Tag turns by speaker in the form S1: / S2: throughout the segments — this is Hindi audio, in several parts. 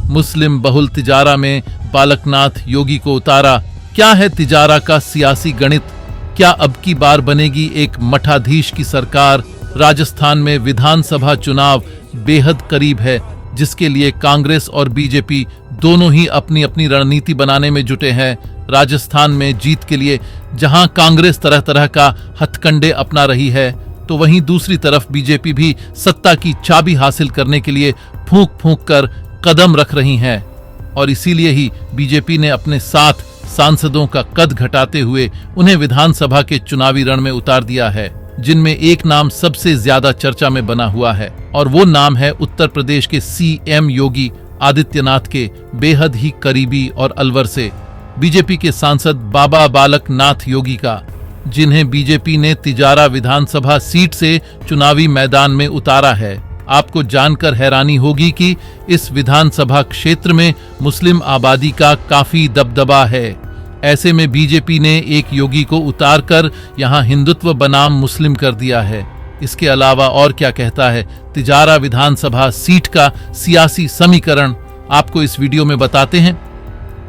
S1: मुस्लिम बहुल तिजारा में बालकनाथ योगी को उतारा। क्या है तिजारा का सियासी गणित? क्या अब की बार बनेगी एक मठाधीश की सरकार? राजस्थान में विधानसभा चुनाव बेहद करीब है, जिसके लिए कांग्रेस और बीजेपी दोनों ही अपनी अपनी रणनीति बनाने में जुटे हैं। राजस्थान में जीत के लिए जहां कांग्रेस तरह तरह का हथकंडे अपना रही है, तो वहीं दूसरी तरफ बीजेपी भी सत्ता की चाबी हासिल करने के लिए फूंक फूंक कर कदम रख रही हैं। और इसीलिए ही बीजेपी ने अपने 7 सांसदों का कद घटाते हुए उन्हें विधानसभा के चुनावी रण में उतार दिया है, जिनमें एक नाम सबसे ज्यादा चर्चा में बना हुआ है, और वो नाम है उत्तर प्रदेश के सीएम योगी आदित्यनाथ के बेहद ही करीबी और अलवर से बीजेपी के सांसद बाबा बालक नाथ योगी का, जिन्हें बीजेपी ने तिजारा विधानसभा सीट से चुनावी मैदान में उतारा है। आपको जानकर हैरानी होगी कि इस विधानसभा क्षेत्र में मुस्लिम आबादी का काफी दबदबा है। ऐसे में बीजेपी ने एक योगी को उतारकर यहां हिंदुत्व बनाम मुस्लिम कर दिया है। इसके अलावा और क्या कहता है तिजारा विधानसभा सीट का सियासी समीकरण, आपको इस वीडियो में बताते हैं।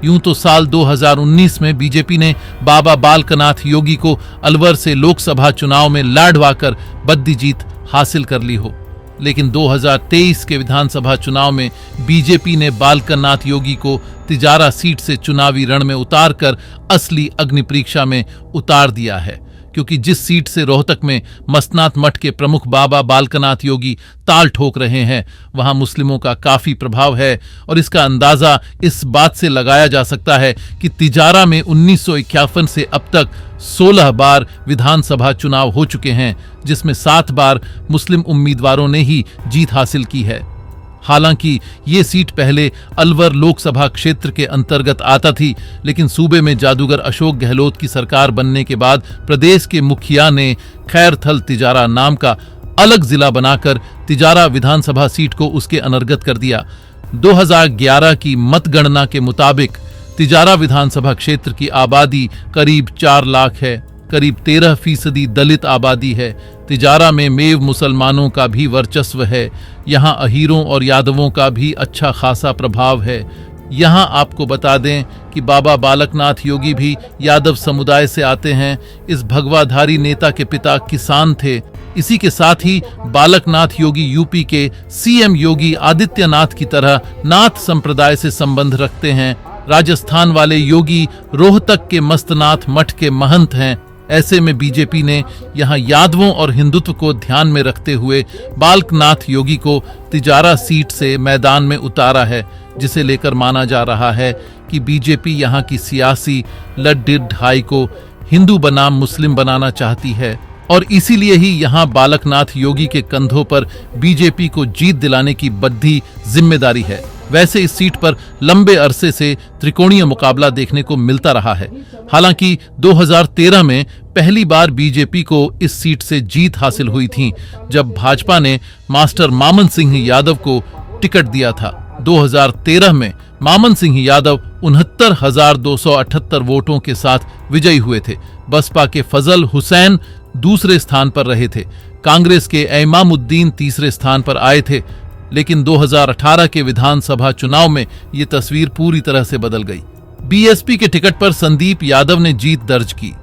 S1: यूं तो साल 2019 में बीजेपी ने बाबा बालकनाथ योगी को अलवर से लोकसभा चुनाव में लाडवाकर बद्दी जीत हासिल कर ली हो, लेकिन 2023 के विधानसभा चुनाव में बीजेपी ने बालकनाथ योगी को तिजारा सीट से चुनावी रण में उतारकर असली अग्नि परीक्षा में उतार दिया है, क्योंकि जिस सीट से रोहतक में मस्तनाथ मठ के प्रमुख बाबा बालकनाथ योगी ताल ठोक रहे हैं, वहां मुस्लिमों का काफी प्रभाव है। और इसका अंदाजा इस बात से लगाया जा सकता है कि तिजारा में 1951 से अब तक 16 बार विधानसभा चुनाव हो चुके हैं, जिसमें 7 बार मुस्लिम उम्मीदवारों ने ही जीत हासिल की है। हालांकि ये सीट पहले अलवर लोकसभा क्षेत्र के अंतर्गत आता थी, लेकिन सूबे में जादूगर अशोक गहलोत की सरकार बनने के बाद प्रदेश के मुखिया ने खैरथल तिजारा नाम का अलग जिला बनाकर तिजारा विधानसभा सीट को उसके अनर्गत कर दिया। 2011 की मतगणना के मुताबिक तिजारा विधानसभा क्षेत्र की आबादी करीब 4 लाख है। करीब 13% दलित आबादी है। तिजारा में मेव मुसलमानों का भी वर्चस्व है। यहाँ अहीरों और यादवों का भी अच्छा खासा प्रभाव है। यहाँ आपको बता दें कि बाबा बालकनाथ योगी भी यादव समुदाय से आते हैं। इस भगवाधारी नेता के पिता किसान थे। इसी के साथ ही बालकनाथ योगी यूपी के सीएम योगी आदित्यनाथ की तरह नाथ संप्रदाय से संबंध रखते हैं। राजस्थान वाले योगी रोहतक के मस्तनाथ मठ के महंत हैं। ऐसे में बीजेपी ने यहां यादवों और हिंदुत्व को ध्यान में रखते हुए बालकनाथ योगी को तिजारा सीट से मैदान में उतारा है, जिसे लेकर माना जा रहा है कि बीजेपी यहां की सियासी लड़-ढाई को हिंदू बनाम मुस्लिम बनाना चाहती है, और इसीलिए ही यहां बालकनाथ योगी के कंधों पर बीजेपी को जीत दिलाने की बड़ी जिम्मेदारी है। वैसे इस सीट पर लंबे अरसे से त्रिकोणीय मुकाबला देखने को मिलता रहा है। हालांकि 2013 में पहली बार बीजेपी को इस सीट से जीत हासिल हुई थी, जब भाजपा ने मास्टर मामन सिंह यादव को टिकट दिया था। 2013 में मामन सिंह यादव 69,278 वोटों के साथ विजयी हुए थे। बसपा के फजल हुसैन दूसरे स्थान पर रहे थे। कांग्रेस के इमामुद्दीन तीसरे स्थान पर आए थे। लेकिन 2018 के विधानसभा चुनाव में ये तस्वीर पूरी तरह से बदल गई। बीएसपी के टिकट पर संदीप यादव ने जीत दर्ज की।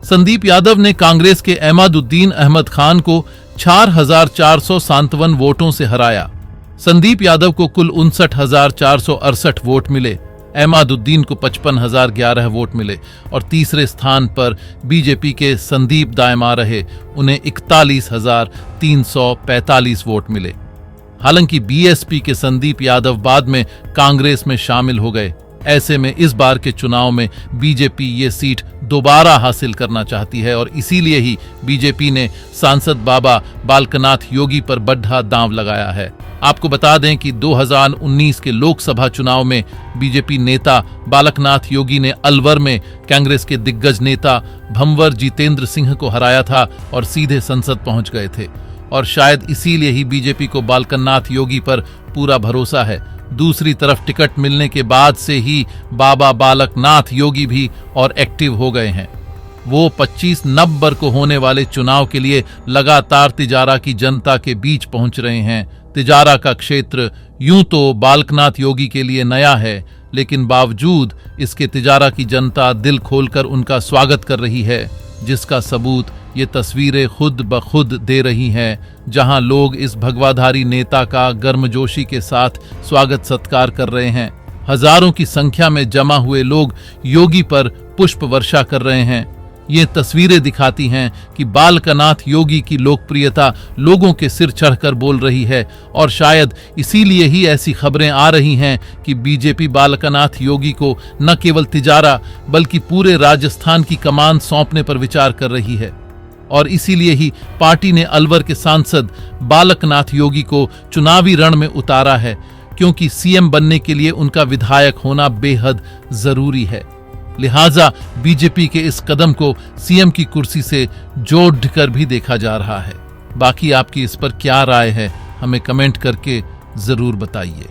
S1: संदीप यादव ने कांग्रेस के इमादुद्दीन अहमद खान को 4,457 वोटों से हराया। संदीप यादव को कुल 59,468 वोट मिले। इमादुद्दीन को 55,011 वोट मिले और तीसरे स्थान पर बीजेपी के संदीप दायमा रहे। उन्हें 41,345 वोट मिले। हालांकि बीएसपी के संदीप यादव बाद में कांग्रेस में शामिल हो गए। ऐसे में इस बार के चुनाव में बीजेपी ये सीट दोबारा हासिल करना चाहती है, और इसीलिए ही बीजेपी ने सांसद बाबा बालकनाथ योगी पर बड़ा दांव लगाया है। आपको बता दें कि 2019 के लोकसभा चुनाव में बीजेपी नेता बालकनाथ योगी ने अलवर में कांग्रेस के दिग्गज नेता भंवर जितेंद्र सिंह को हराया था और सीधे संसद पहुंच गए थे। और शायद इसीलिए ही बीजेपी को बालकनाथ योगी पर पूरा भरोसा है। दूसरी तरफ टिकट मिलने के बाद से ही बाबा बालकनाथ योगी भी और एक्टिव हो गए हैं। वो 25 नवंबर को होने वाले चुनाव के लिए लगातार तिजारा की जनता के बीच पहुंच रहे हैं। तिजारा का क्षेत्र यूं तो बालकनाथ योगी के लिए नया है, लेकिन बावजूद इसके तिजारा की जनता दिल खोलकर उनका स्वागत कर रही है, जिसका सबूत ये तस्वीरें खुद ब खुद दे रही हैं, जहां लोग इस भगवाधारी नेता का गर्मजोशी के साथ स्वागत सत्कार कर रहे हैं। हजारों की संख्या में जमा हुए लोग योगी पर पुष्प वर्षा कर रहे हैं। ये तस्वीरें दिखाती हैं कि बालकनाथ योगी की लोकप्रियता लोगों के सिर चढ़कर बोल रही है, और शायद इसीलिए ही ऐसी खबरें आ रही हैं कि बीजेपी बालकनाथ योगी को न केवल तिजारा बल्कि पूरे राजस्थान की कमान सौंपने पर विचार कर रही है। और इसीलिए ही पार्टी ने अलवर के सांसद बालकनाथ योगी को चुनावी रण में उतारा है, क्योंकि सीएम बनने के लिए उनका विधायक होना बेहद जरूरी है। लिहाजा बीजेपी के इस कदम को सीएम की कुर्सी से जोड़कर भी देखा जा रहा है। बाकी आपकी इस पर क्या राय है, हमें कमेंट करके जरूर बताइए।